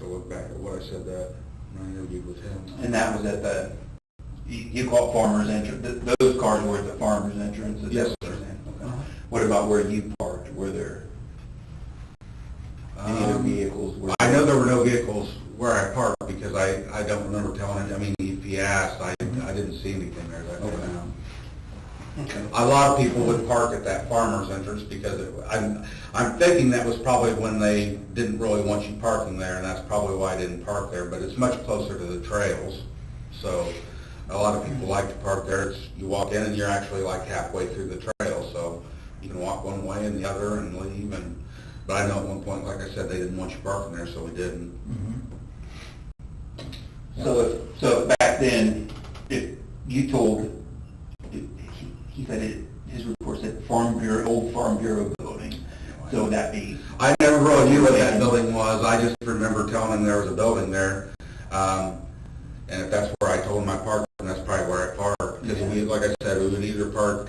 to look back at what I said that when I interviewed with him. And that was at the, you call it farmer's entrance, those cars were at the farmer's entrance? Yes, sir. Okay. What about where you parked? Were there any other vehicles? I know there were no vehicles where I parked because I don't remember telling him. I mean, if he asked, I didn't see anything there that day. Okay. A lot of people would park at that farmer's entrance because I'm thinking that was probably when they didn't really want you parking there, and that's probably why I didn't park there, but it's much closer to the trails. So a lot of people like to park there. You walk in and you're actually like halfway through the trail, so you can walk one way and the other and leave. But I know at one point, like I said, they didn't want you parking there, so we didn't. So back then, if you told, he said his report said old Farm Bureau building. So would that be? I never really knew what that building was. I just remember telling him there was a building there. And if that's where I told him I parked, then that's probably where I parked. Because we, like I said, we would either park,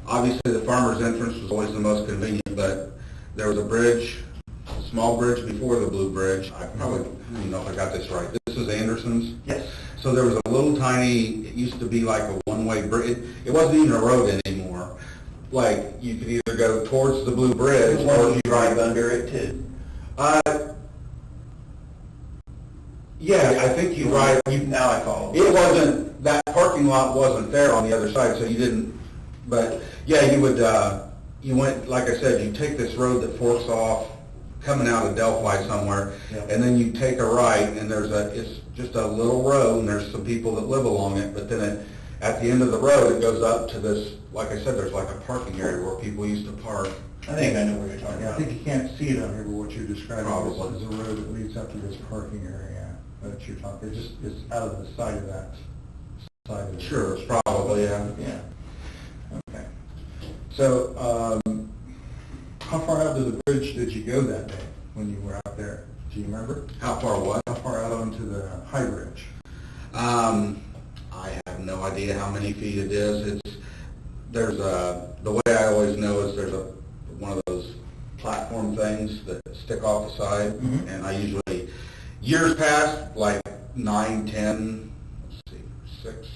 obviously the farmer's entrance was always the most convenient, but there was a bridge, a small bridge before the Blue Bridge. I probably, I don't know if I got this right. This is Anderson's? Yes. So there was a little tiny, it used to be like a one-way bridge. It wasn't even a road anymore. Like, you could either go towards the Blue Bridge or you drive under it too. Yeah, I think you ride. Now I follow. It wasn't, that parking lot wasn't there on the other side, so you didn't, but yeah, you would, you went, like I said, you take this road that forks off coming out of Delphi somewhere, and then you take a right, and it's just a little road, and there's some people that live along it, but then at the end of the road, it goes up to this, like I said, there's like a parking area where people used to park. I think I know where you're talking I about. think you can't see it on here, but what you're describing Probably. is a road that leads up to this parking area that you're talking. It's out of the side of that side of it. Sure, probably, yeah. Yeah. Okay. So, how far out to the bridge did you go that day when you were out there? Do you remember? How far what? How far out onto the High Bridge? I have no idea how many feet it is. There's the way I always know is there's one of those platform things that stick off the side, and I usually, years past, like 9, 10, let's see, 6,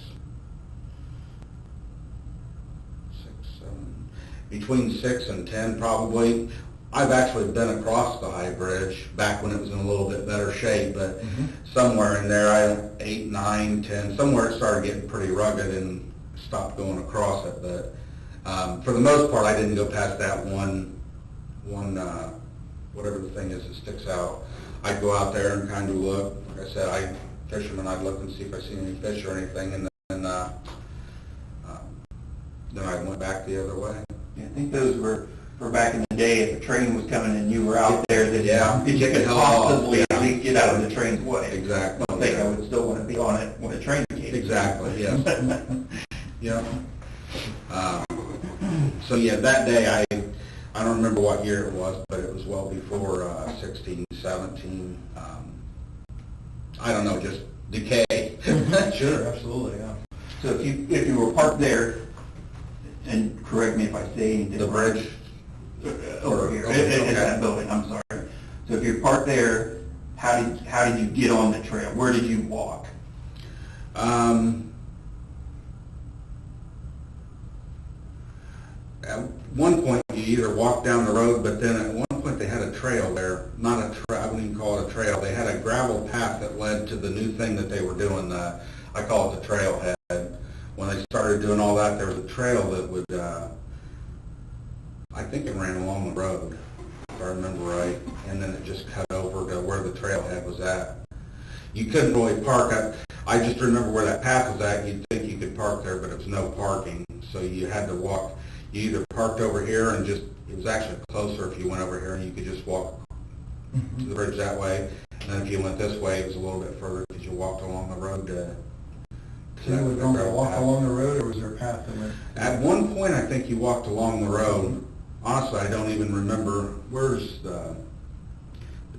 7, between 6 and 10 probably. I've actually been across the High Bridge back when it was in a little bit better shape, but somewhere in there, 8, 9, 10, somewhere it started getting pretty rugged and stopped going across it. But for the most part, I didn't go past that one whatever the thing is that sticks out. I'd go out there and kind of look. Like I said, fisherman, I'd look and see if I see any fish or anything, and then I went back the other way. Yeah, I think those were for back in the day. If a train was coming and you were out there, then you could possibly at least get out of the train's way. Exactly. I don't think I would still want to be on it when a train came. Exactly. Yes. Yeah. So yeah, that day I don't remember what year it was, but it was well before 16, 17. I don't know, just decay. Sure, absolutely, yeah. So if you were parked there, and correct me if I say anything. The bridge? Over here, at that building, I'm sorry. So if you're parked there, how did you get on the trail? Where did you walk? At one point, you either walked down the road, but then at one point they had a trail there. Not a trail, I wouldn't even call it a trail. They had a gravel path that led to the new thing that they were doing. I call it the trailhead. When they started doing all that, there was a trail that would, I think it ran along the road, if I remember right, and then it just cut over to where the trailhead was at. You couldn't really park at, I just remember where that path was at. You'd think you could park there, but it was no parking, so you had to walk. You either parked over here and just, it was actually closer if you went over here and you could just walk to the bridge that way. And then if you went this way, it was a little bit further because you walked along the road to So you would normally walk along the road, or was there a path that went? At one point, I think you walked along the road. Honestly, I don't even remember. Where's the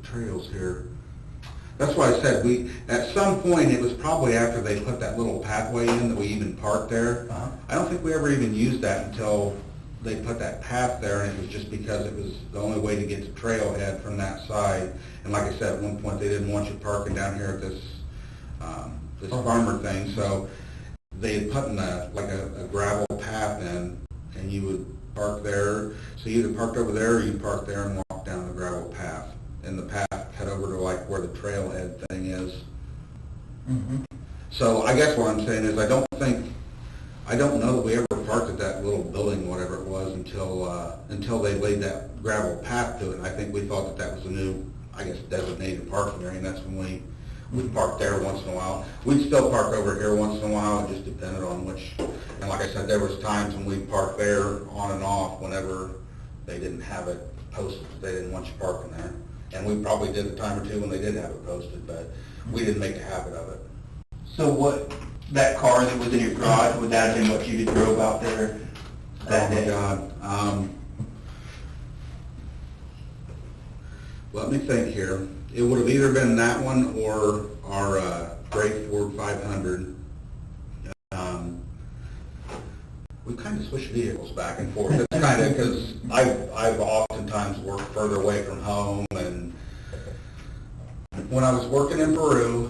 trails here? That's why I said at some point, it was probably after they put that little pathway in that we even parked there. I don't think we ever even used that until they put that path there, and it was just because it was the only way to get to trailhead from that side. And like I said, at one point, they didn't want you parking down here at this, this farmer thing, so they had put in a gravel path in, and you would park there. So you either parked over there, or you parked there and walked down the gravel path. And the path cut over to like where the trailhead thing is. Mm-hmm. So I guess what I'm saying is I don't know that we ever parked at that little building, whatever it was, until they laid that gravel path to it. And I think we thought that that was a new, I guess, designated parking area, and that's when we parked there once in a while. We'd still park over here once in a while. It just depended on which, and like I said, there was times when we parked there on and off whenever they didn't have it posted, they didn't want you parking there. And we probably did a time or two when they did have it posted, but we didn't make a habit of it. So what, that car that was in your garage, would that have been what you drove out there that day? Oh my God. Let me think here. It would have either been that one or our gray Ford 500. We kind of switch vehicles back and forth. It's kind of because I've oftentimes worked further away from home, and when I was working in Peru,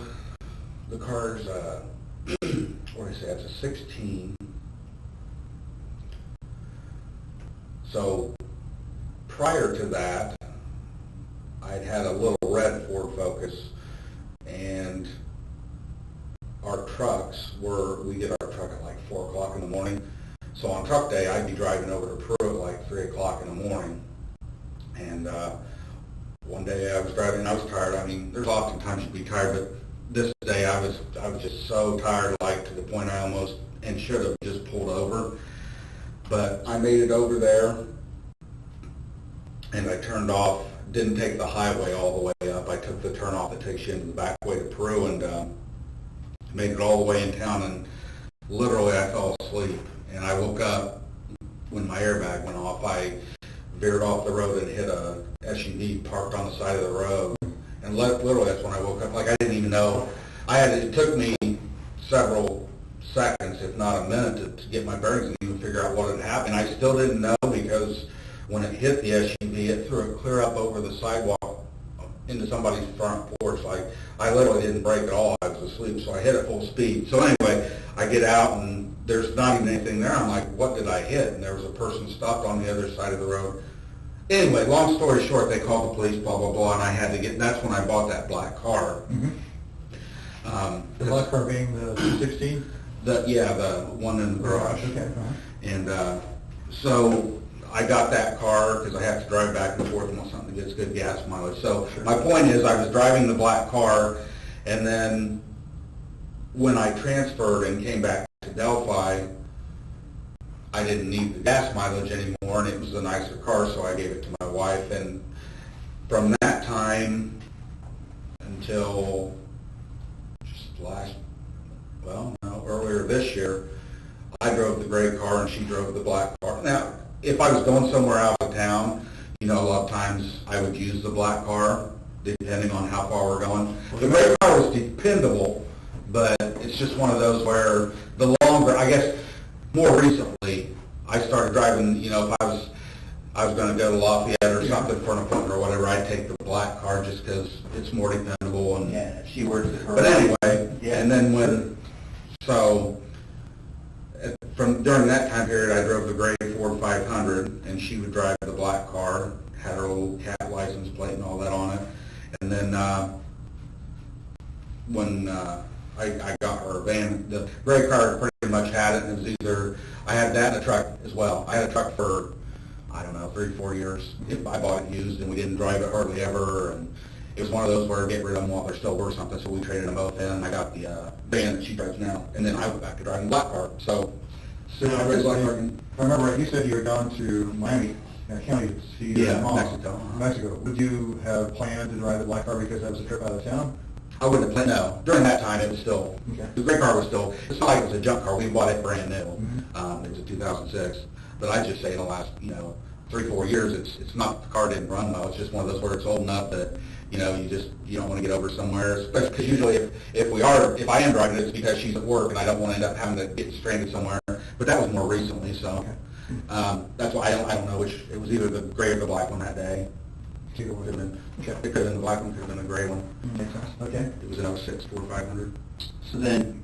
the car's, what do I say, it's a 16. So prior to that, I'd had a little red Ford Focus, and our trucks we get our truck at like 4 o'clock in the morning. So on truck day, I'd be driving over to Peru at like 3 o'clock in the morning. And one day I was driving and I was tired. I mean, there's often times you'd be tired, but this day I was just so tired, like to the point I almost, and should have just pulled over. But I made it over there, and I turned off, didn't take the highway all the way up. I took the turn off that takes you into the back way to Peru, and made it all the way in town, and literally I fell asleep. And I woke up when my airbag went off. I veered off the road and hit a SUV parked on the side of the road. And literally that's when I woke up. Like I didn't even know. It took me several seconds, if not a minute, to get my bearings and even figure out what had happened. I still didn't know, because when it hit the SUV, it threw it clear up over the sidewalk into somebody's front porch. Like I literally didn't brake at all. I was asleep, so I hit it full speed. So anyway, I get out and there's not even anything there. I'm like, what did I hit? And there was a person stopped on the other side of the road. Anyway, long story short, they called the police, blah, blah, blah, and I had to get, that's when I bought that black car. Mm-hmm. The black car being the 16? Yeah, the one in the garage. Okay. Uh-huh. And so I got that car because I have to drive back and forth and want something that gets good gas mileage. So my point is, I was driving the black car, and then when I transferred and came back to Delphi, I didn't need the gas mileage anymore, and it was a nicer car, so I gave it to my wife. And from that time until just earlier this year, I drove the gray car and she drove the black car. Now, if I was going somewhere out of town, a lot of times I would use the black car, depending on how far we're going. The gray car was dependable, but it's just one of those where the longer, I guess, more recently, I started driving, if I was going to go to Lafayette or something for an appointment or whatever, I'd take the black car just because it's more dependable. And yeah, she works at her. But anyway, yeah. And then during that time period, I drove the gray Ford 500, and she would drive the black car, had her little cat license plate and all that on it. And then when I got her van, the gray car pretty much had it, and it was either, I had that and a truck as well. I had a truck for, 3-4 years. I bought it used, and we didn't drive it hardly ever, and it was one of those where get rid of them while they're still worth something, so we traded them both in, and I got the van that she drives now, and then I went back to driving the black car. So if I remember right, you said you were down to Miami County to see your mom. Mexico. Would you have planned to drive the black car because that was a trip out of town? I wouldn't have planned, no. During that time, it was still, the gray car was still, it's not like it was a junk car. We bought it brand new. Mm-hmm. It was a 2006. But I'd just say in the last, 3-4 years, it's not that the car didn't run well. It's just one of those where it's old enough that, you don't want to get over somewhere. Especially because usually if I am driving it, it's because she's at work and I don't want to end up having to get stranded somewhere. But that was more recently, so. Okay. That's why I don't know which, it was either the gray or the black one that day. Either It way. could have been, it could have been the black one, could have been the gray one. Makes sense, okay. It was an 06 4500. So then,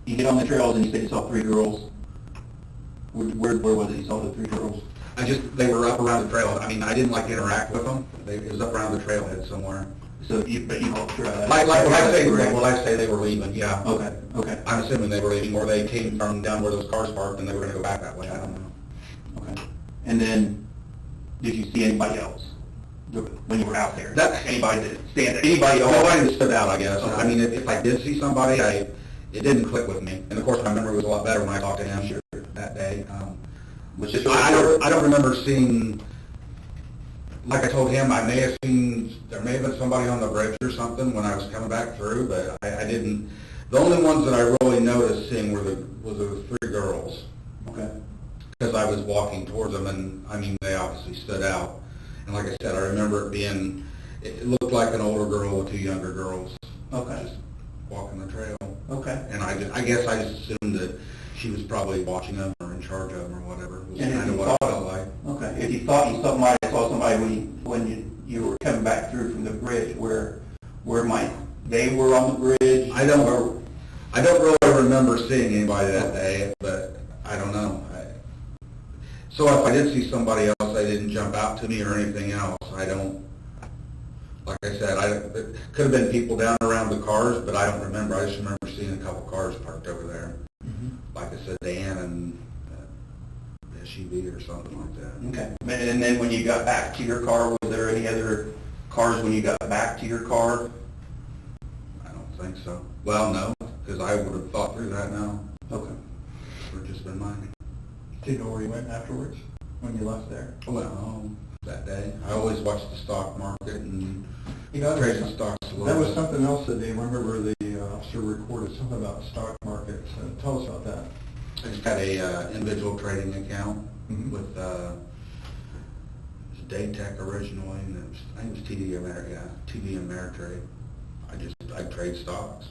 you get on the trails and you said you saw 3 girls. Where was it you saw the 3 girls? They were up around the trail. I mean, I didn't like interact with them. It was up around the trailhead somewhere. So but you helped her out. Like when I say they were leaving, yeah. Okay. I'm assuming they were leaving, or they came from down where those cars parked and they were gonna go back that way. I don't know. Okay. And then, did you see anybody else when you were out there? Anybody that stand there? Anybody else? Nobody that stood out, I guess. Okay. I mean, if I did see somebody, it didn't click with me. And of course, my memory was a lot better when I talked to him that day. I don't remember seeing, like I told him, there may have been somebody on the bridge or something when I was coming back through, but I didn't. The only ones that I really noticed seeing were the 3 girls. Okay. Because I was walking towards them, and I mean, they obviously stood out. And like I said, I remember it looked like an older girl with 2 younger girls. Okay. Just walking the trail. Okay. And I guess I just assumed that she was probably watching them or in charge of them or whatever. It was And kind of what I felt like. Okay. If you thought you saw somebody when you were coming back through from the bridge, where they were on the bridge? I don't really remember seeing anybody that day, but I don't know. So if I did see somebody else, they didn't jump out to me or anything else. Like I said, it could have been people down around the cars, but I don't remember. I just remember seeing a couple cars parked over there. Mm-hmm. Like I said, Dan and SUV or something like that. Okay. And then when you got back to your car, was there any other cars when you got back to your car? I don't think so. Well, no, because I would have thought through that now. Okay. It would have just been mine. Do you know where you went afterwards, when you left there? Well, that day. I always watched the stock market and Trade the stocks a little That was bit. something else that they remember the officer recorded, something about the stock market. Tell us about that. I just had a individual trading account Mhm. with Daytech originally, and I think it was TD Ameritrade. I trade stocks,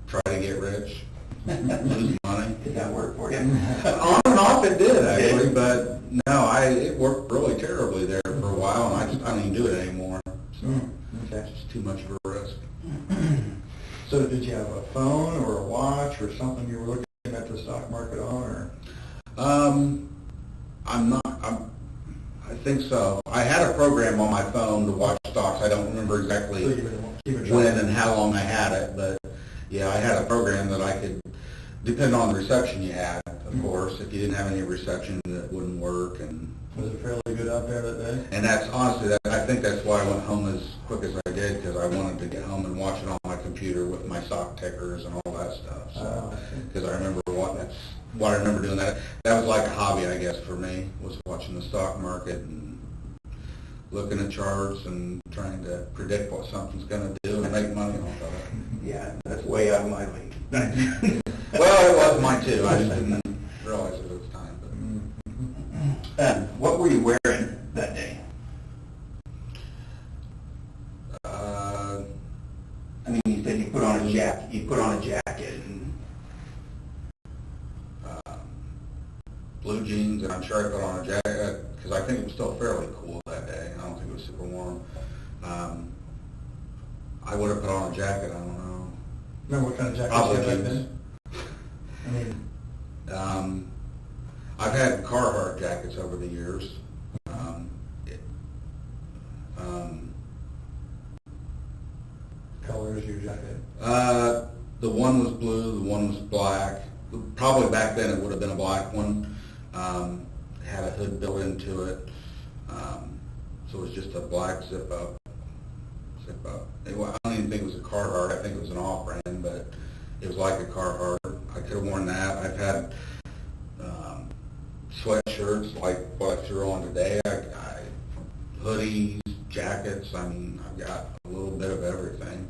try to get rich, lose money. Did that work for you? On and off it did actually, but no, it worked really terribly there for a while, and I don't even do it anymore. So Okay. it's just too much of a risk. So did you have a phone or a watch or something you were looking at the stock market on, or? I think so. I had a program on my phone to watch stocks. I don't remember exactly So you would keep it when track? and how long I had it, but yeah, I had a program that I could, depending on the reception you had, of course. If you didn't have any reception, that wouldn't work, and Was it fairly good out there that day? And that's honestly, I think that's why I went home as quick as I did, because I wanted to get home and watch it on my computer with my stock tickers and all that stuff. So, because I remember what I remember doing that. That was like a hobby, I guess, for me, was watching the stock market and looking at charts and trying to predict what something's going to do and make money off of it. Yeah, that's way out of my league. Well, it was mine too. I just didn't realize it at the time. What were you wearing that day? I mean, you said you put on a jacket. You put on a jacket and Blue jeans, and I'm sure I put on a jacket because I think it was still fairly cool that day. I don't think it was super warm. I would have put on a jacket. I don't know. Remember what kind of jacket Probably you had back jeans. then? I mean, I've had Carhartt jackets over the years. colors your jacket? The one was blue, the one was black. Probably back then it would have been a black one. Had a hood built into it. So it was just a black zip up. I don't even think it was a Carhartt. I think it was an off-brand, but it was like a Carhartt. I could have worn that. I've had sweatshirts like what I threw on today. Hoodies, jackets. I mean, I've got a little bit of everything.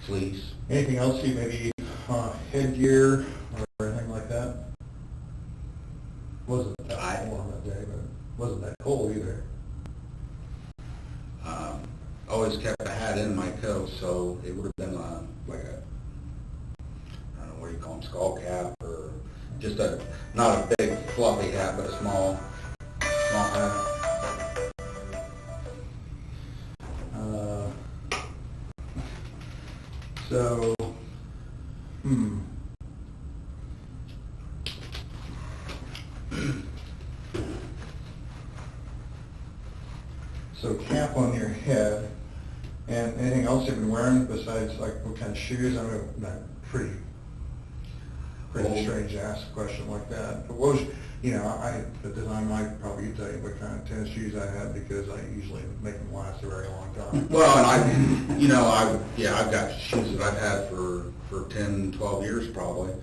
Fleece. Anything else you maybe headgear or anything like that? Wasn't that warm that day, but wasn't that cold either. Always kept a hat in my coat, so it would have been like a, I don't know what do you call them, skull cap or just not a big fluffy hat, but a small hat. So, So cap on your head, and anything else you've been wearing besides like what kind of shoes? I mean, not pretty strange to ask a question like that. But what was, the design might probably tell you what kind of tennis shoes I had because I usually make them last a very long time. Well, and I've got shoes that I've had for 10, 12 years probably.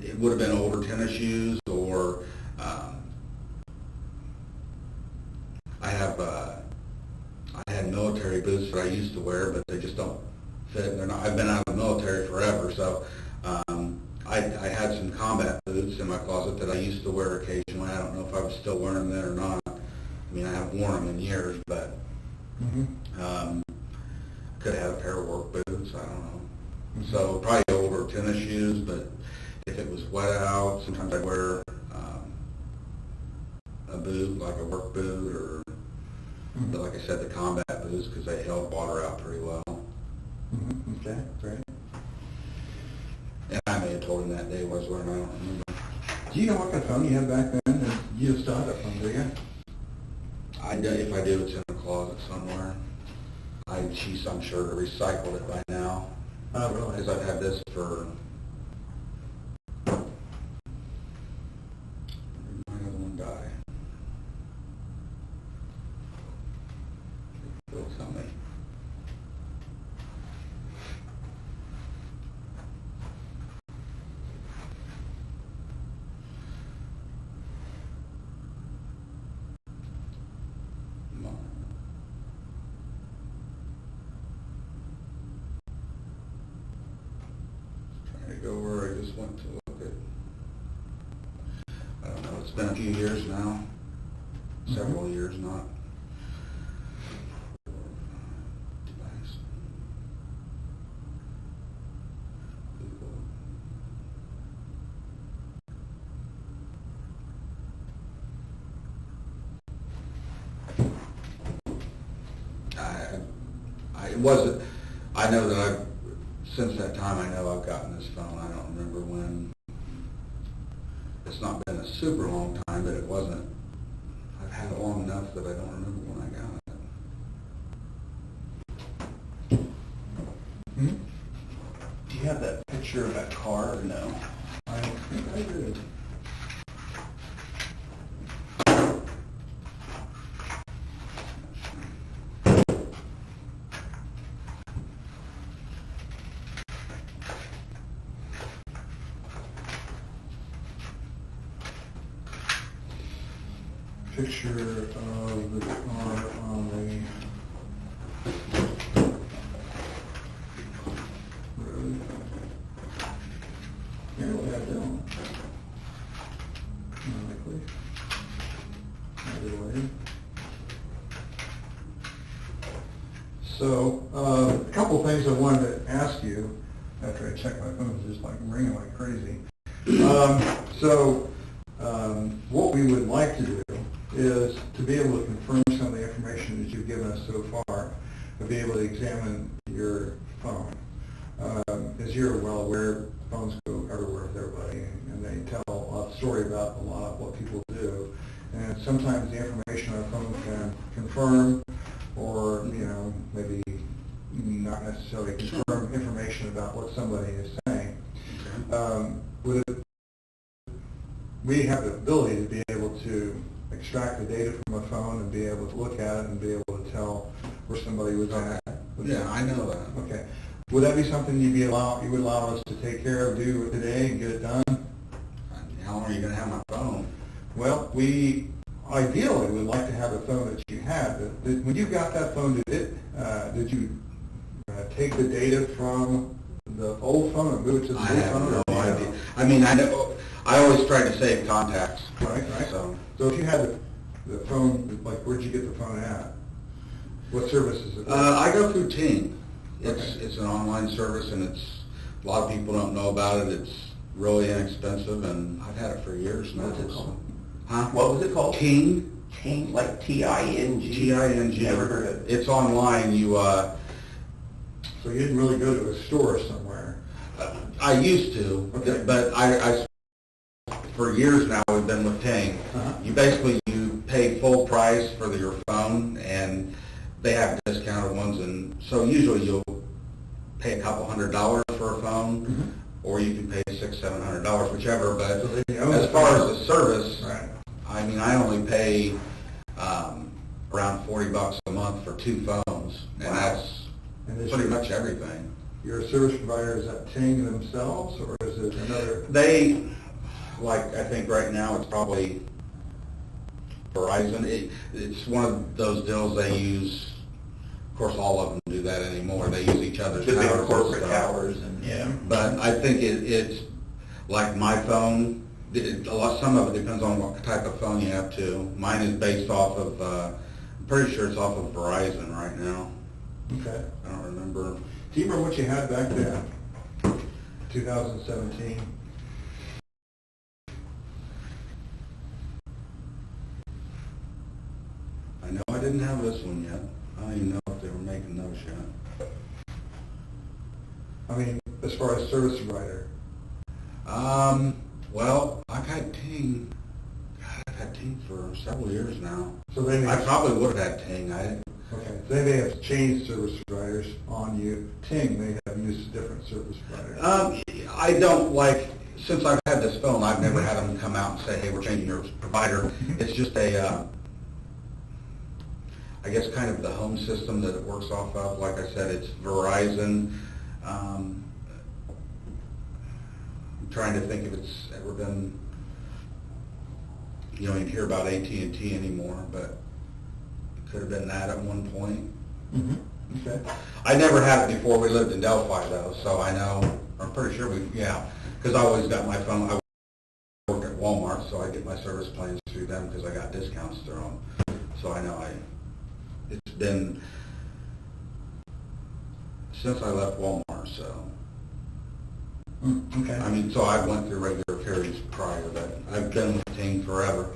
It would have been older tennis shoes, or I had military boots that I used to wear, but they just don't fit. I've been out of the military forever, so I had some combat boots in my closet that I used to wear occasionally. I don't know if I was still wearing them then or not. I mean, I haven't worn them in years, but could have had a pair of work boots. I don't know. So probably older tennis shoes, but if it was wet out, sometimes I'd wear a boot, like a work boot, or but like I said, the combat boots, because they held water out pretty well. Okay, great. And I may have told him that day was wearing, I don't remember. Do you know what kind of phone you had back then? And you still have that phone, do you? If I do, it's in a closet somewhere. I'm sure to recycled it by now. Oh, really? Because I've had this for... My other one die. They'll tell me. Trying to go where I just went to look at. I don't know, it's been a few years now. Several years, not. Device. It wasn't, I know that since that time I know I've gotten this phone. I don't remember when. It's not been a super long time, but it wasn't, I've had it long enough that I don't remember when I got it. Do you have that picture of that car or no? I don't think I did. Picture of the car on the road. Here we have that one. Likely. Either way. So, a couple of things I wanted to ask you after I checked my phone. It's just like ringing like crazy. What we would like to do is to be able to confirm some of the information that you've given us so far, to be able to examine your phone. As you're well aware, phones go everywhere with everybody, and they tell a story about a lot of what people do. And sometimes the information on a phone can confirm, or maybe not necessarily confirm information about what somebody is saying. We have the ability to be able to extract the data from a phone and be able to look at it and be able to tell where somebody was at. Yeah, I know that. Okay. Would that be something you would allow us to take care of, do today, and get it done? How long are you going to have my phone? Well, we ideally would like to have a phone that you had. When you got that phone, did you take the data from the old phone and move it to the new phone? I have no idea. I mean, I know. I always try to save contacts. Right. So if you had the phone, like, where'd you get the phone at? What service is it? I go through Ting. Okay. It's an online service, and a lot of people don't know about it. really inexpensive, and I've had it for years now. What's it called? Huh? What was it called? Ting. Ting, like T-I-N-G? T-I-N-G. Never heard of it. It's online. So you didn't really go to a store somewhere? I used to, Okay. but I for years now we've been with Ting. Uh-huh. You pay full price for your phone, and they have discounted ones, and so usually you'll pay a couple $100 for a phone, Mhm. or you can pay $600-700, whichever. But So they own as the far phone. as the service, Right. I mean, I only pay around $40 a month for 2 phones, and Wow. that's And is pretty your- much everything. Your service provider, is that Ting themselves, or is it another? They, like, I think right now it's probably Verizon. It's one of those deals they use. Of course, all of them do that anymore. They use each other's The big towers and corporate stuff. towers and, yeah. But I think it's like my phone. Some of it depends on what type of phone you have too. Mine is based off of. I'm pretty sure it's off of Verizon right now. Okay. I don't remember. Do you remember what you had back then? 2017? I know I didn't have this one yet. I don't even know if they were making those yet. I mean, as far as service provider? Well, I've had Ting. God, I've had Ting for several years now. So they may, I probably would have had Ting. okay, they may have changed service providers on you. Ting may have used a different service provider. I don't like, since I've had this phone, I've never had them come out and say, hey, we're changing your provider. It's just I guess kind of the home system that it works off of. Like I said, it's Verizon. I'm trying to think if it's ever been, you don't hear about AT&T anymore, but it could have been that at one point. Mm-hmm. Okay. I never had it before we lived in Delphi though, so I know, I'm pretty sure because I always got my phone, I work at Walmart, so I get my service plans through them because I got discounts through them. So I know it's been since I left Walmart, so. Okay. I mean, so I went through regular carriers prior, but I've been with Ting forever.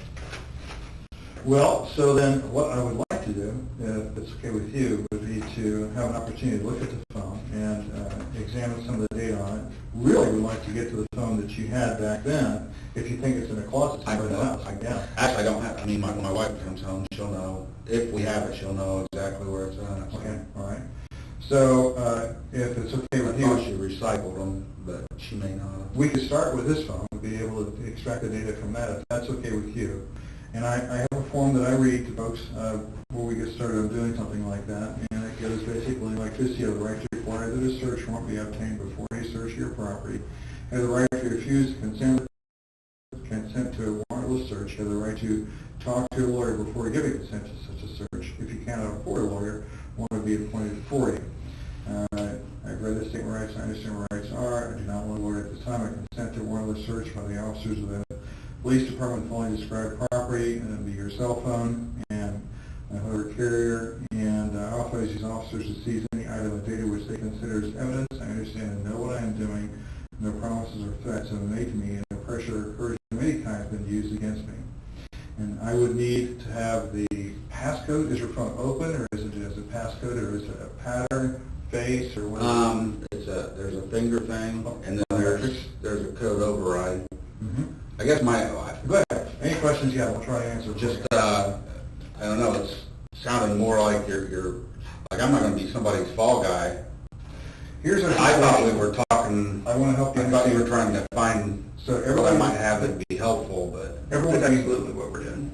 Well, so then what I would like to do, if it's okay with you, would be to have an opportunity to look at the phone and examine some of the data on it. Really would like to get to the phone that you had back then. If you think it's in a closet somewhere in the house, yeah. Actually, I don't have, I mean, when my wife comes home, she'll know, if we have it, she'll know exactly where it's at. So. Okay, all right. So if it's okay I with thought you, she recycled them, but she may not. we could start with this phone, we'll be able to extract the data from that, if that's okay with you. And I have a form that I read to folks before we get started on doing something like that, and it goes basically like this: you have the right to require that a search warrant be obtained before you search your property, you have the right to refuse consent to a warrantless search, you have the right to talk to a lawyer before giving consent to such a search. If you cannot afford a lawyer, one would be appointed for you. I've read the statement of rights, I understand what rights are, I do not want a lawyer at this time. I consent to a warrantless search by the officers of the police department fully described property, and it'll be your cell phone and whoever carrier, and authorize these officers to seize any item of data which they consider as evidence. I understand and know what I am doing. No promises or threats have been made to me, and no pressure or coercion of any kind has been used against me. And I would need to have the passcode. Is your phone open, or is it as a passcode, or is it a pattern, face, or what? There's a finger thing, and then there's a code override. Mm-hmm. I guess Go ahead. Any questions? Yeah, we'll try to answer. just I don't know. It's sounding more like you're like I'm not going to be somebody's fall guy. Here's our I thought we situation. were talking. I want to help you I thought you were understand. trying to find So what I everybody might have that'd be helpful, but Everyone, That's absolutely what we're doing.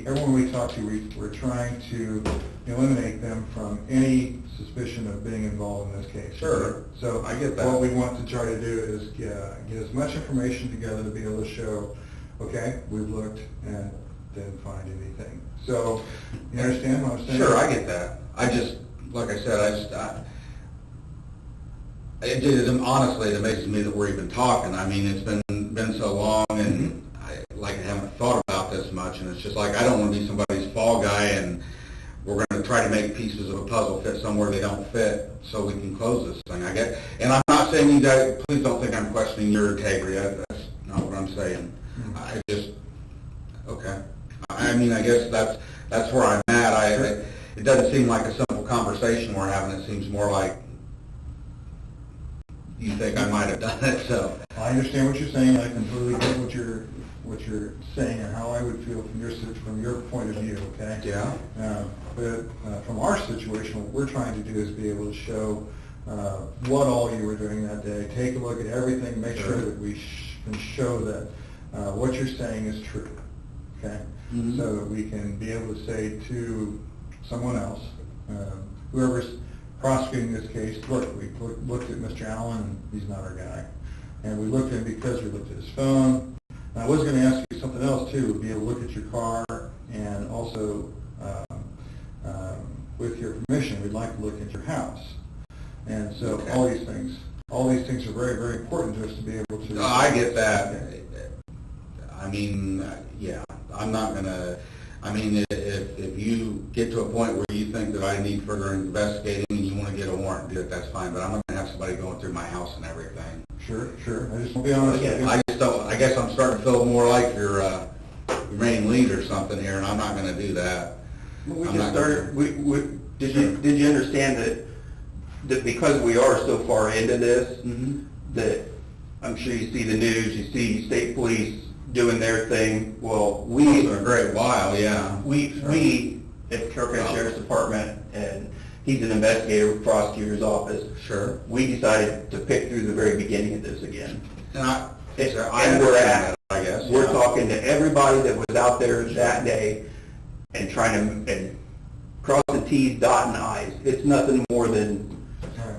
everyone we talk to, we're trying to eliminate them from any suspicion of being involved in this case. Sure. So I get that. what we want to try to do is get as much information together to be able to show, okay, we've looked and didn't find anything. So you understand what I'm saying? sure, I get that. I just, like I said, honestly, it amazes me that we're even talking. I mean, it's been so long, and I haven't thought about this much, and it's just like I don't want to be somebody's fall guy, and we're going to try to make pieces of a puzzle fit somewhere they don't fit, so we can close this thing. And I'm not saying you guys, please don't think I'm questioning your integrity. That's not what I'm saying. I just, okay. I mean, I guess that's where I'm at. It doesn't seem like a simple conversation we're having. It seems more like you think I might have done it, so. I understand what you're saying. I completely get what you're saying and how I would feel from your point of view, okay? Yeah. But from our situation, what we're trying to do is be able to show what all you were doing that day. Take a look at everything, make sure that we can show that what you're saying is true, okay? Mm-hmm. So that we can be able to say to someone else, whoever's prosecuting this case, look, we looked at Mr. Allen, he's not our guy. And we looked at him because we looked at his phone. And I was going to ask you something else too, be able to look at your car, and also, with your permission, we'd like to look at your house. And so all these things are very, very important to us to be able to. No, I get that. I mean, yeah, I'm not going to, I mean, if you get to a point where you think that I need further investigating and you want to get a warrant and do it, that's fine, but I'm not going to have somebody going through my house and everything. Sure. I just want to be honest with you. I just don't, I guess I'm starting to feel more like your main lead or something here, and I'm not going to do that. We just started, did you understand that because we are so far into this, that I'm sure you see the news, you see state police doing their thing, well, we... For a great while, yeah. We at Carroll County Sheriff's Department, and he's an investigator with the prosecutor's office. Sure. We decided to pick through the very beginning of this again. And We're at, I guess. we're talking to everybody that was out there that day and trying to and cross the T's, dotting the I's. It's nothing more than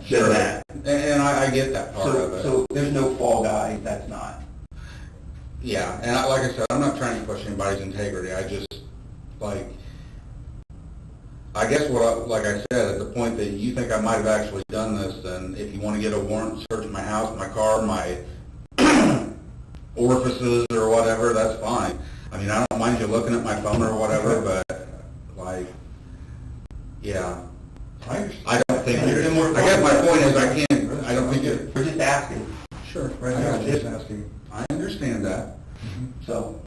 that. And I get that part of it. So there's no fall guy, that's not. Yeah, and like I said, I'm not trying to question anybody's integrity. I just, like, I guess like I said, at the point that you think I might have actually done this, then if you want to get a warrant, search my house, my car, my orifices or whatever, that's fine. I mean, I don't mind you looking at my phone or whatever, but, like, yeah. I don't think, I guess my point is I don't think it. We're just asking. Sure. Right now, I'm just asking. I understand that. So,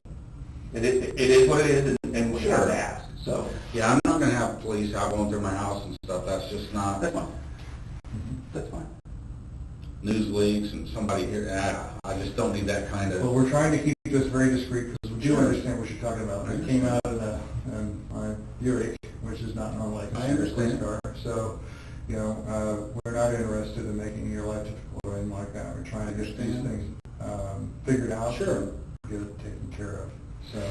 it is what it is, and we have to ask, so. Yeah, I'm not gonna have police out going through my house and stuff, that's just not. That's fine. That's fine. News leaks and somebody here, I just don't need that kind Well, of. we're trying to keep this very discreet because we do understand what you're talking about. It came out in a Buick, which is not unlike a I understand. police car. So, you know, we're not interested in making your life difficult or anything like that. We're trying to get these things figured out. Sure. And get it taken care of. So,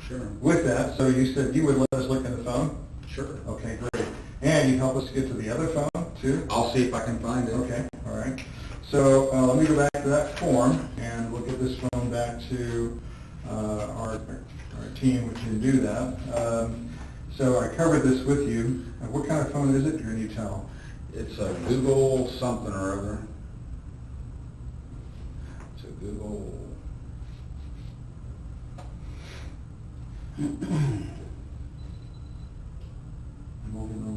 Sure. with that, so you said you would let us look at the phone? Sure. Okay, great. And you help us get to the other phone, too? I'll see if I can find it. Okay, all right. So let me go back to that form, and we'll get this phone back to our team, which can do that. So I covered this with you. What kind of phone is it, or can you tell? It's a Google something or other. It's a Google.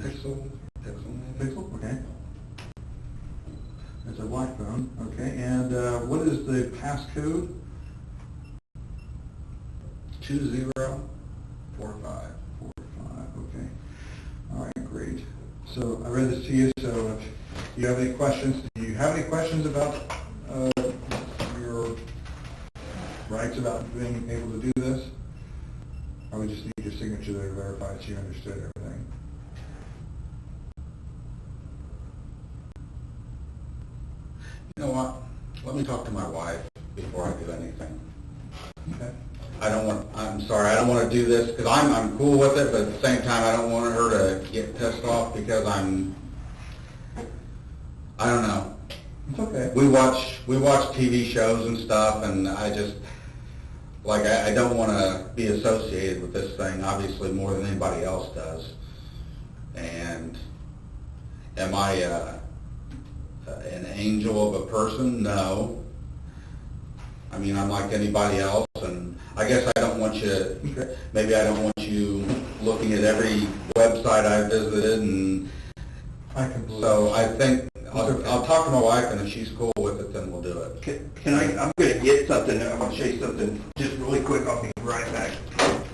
Pixel. Pixel, okay. It's a black phone, okay. And what is the passcode? 2045. 45, okay. All right, great. So I read this to you, so if you have any questions, do you have any questions about your rights about being able to do this? Or we just need your signature there to verify that you understood everything? You know what? Let me talk to my wife before I do anything. Okay. I'm sorry, I don't want to do this, because I'm cool with it, but at the same time, I don't want her to get pissed off because I don't know. It's okay. We watch TV shows and stuff, and I just, like, I don't want to be associated with this thing, obviously, more than anybody else does. And am I an angel of a person? No. I mean, I'm like anybody else, and I guess I don't want you, maybe I don't want you looking at every website I visited, and I can believe so I think I'll talk to my wife, and if she's cool with it, then we'll do it. Can I, I'm gonna get something, I want to show you something just really quick off the